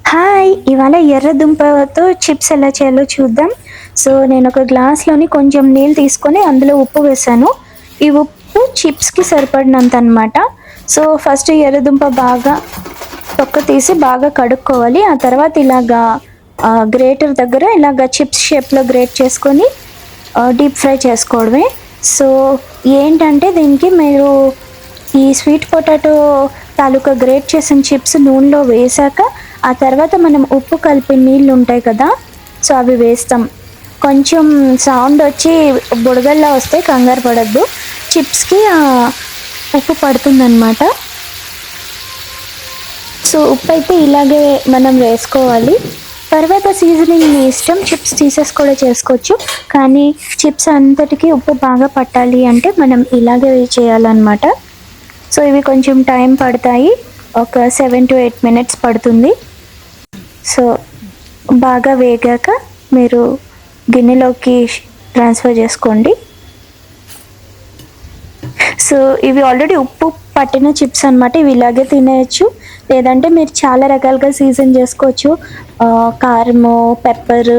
Hi! ఇవాళ ఎర్ర దుంపతో chips ఎలా చేయాలో చూద్దాం. సో, నేను ఒక గ్లాస్‌లోని కొంచెం నీళ్ళు తీసుకొని అందులో ఉప్పు వేశాను. ఈ ఉప్పు చిప్స్‌కి సరిపడినంత అనమాట. సో, ఫస్ట్ ఎర్రదుంప బాగా తొక్క తీసి బాగా కడుక్కోవాలి. ఆ తర్వాత ఇలాగా గ్రేటర్ దగ్గర ఇలాగ చిప్స్ షేప్‌లో గ్రేట్ చేసుకొని డీప్ ఫ్రై చేసుకోవడమే. సో, ఏంటంటే దీనికి మీరు ఈ స్వీట్ పొటాటో తాలూకా గ్రేట్ చేసిన చిప్స్ నూనెలో వేశాక, ఆ తర్వాత మనం ఉప్పు కలిపిన నీళ్ళు ఉంటాయి కదా! సో, అవి వేస్తాం. కొంచెం సౌండ్ వచ్చి బుడగల్లా వస్తే కంగారు పడొద్దు. చిప్స్‌కి ఉప్పు పడుతుందనమాట. సో, ఉప్పైతే ఇలాగే మనం వేసుకోవాలి. తర్వాత సీజనింగ్ మీ ఇష్టం. చిప్స్ తీసేసి కూడా చేసుకోవచ్చు. కానీ చిప్స్ అంతటికి ఉప్పు బాగా పట్టాలి అంటే మనం ఇలాగే చేయాలనమాట. సో, ఇవి కొంచెం టైం పడతాయి. ఒక 7-8 మినిట్స్ పడుతుంది. సో, బాగా వేగాక మీరు గిన్నెలోకి ట్రాన్స్‌ఫర్ చేసుకోండి. సో, ఇవి ఆల్రెడీ ఉప్పు పట్టిన చిప్స్ అనమాట. ఇవి ఇలాగే తినేయొచ్చు. లేదంటే మీరు చాలా రకాలుగా సీజన్ చేసుకోవచ్చు. కారము, పెప్పర్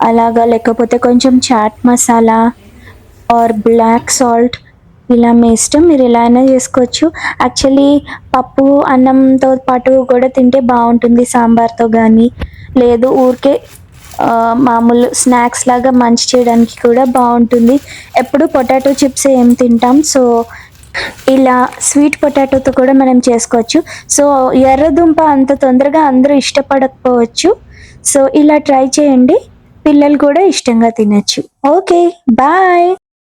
అలాగా, లేకపోతే కొంచెం chaat masala or black salt ఇలా మీ ఇష్టం. మీరు ఎలా అయినా చేసుకోవచ్చు. యాక్చువల్లీ పప్పు, అన్నంతో పాటు కూడా తింటే బావుంటుంది. సాంబార్‌తో గానీ, లేదు ఊరికే మామూలు స్నాక్స్ లాగా మంచి చేయడానికి కూడా బావుంటుంది. ఎప్పుడు పొటాటో చిప్స్ ఏం తింటాం. సో, ఇలా స్వీట్ పొటాటోతో కూడా మనం చేసుకోవచ్చు. సో, ఎర్రదుంప అంత తొందరగా అందరూ ఇష్టపడకపోవచ్చు. సో, ఇలా ట్రై చేయండి. పిల్లలు కూడా ఇష్టంగా తినొచ్చు. ఓకే. బాయ్.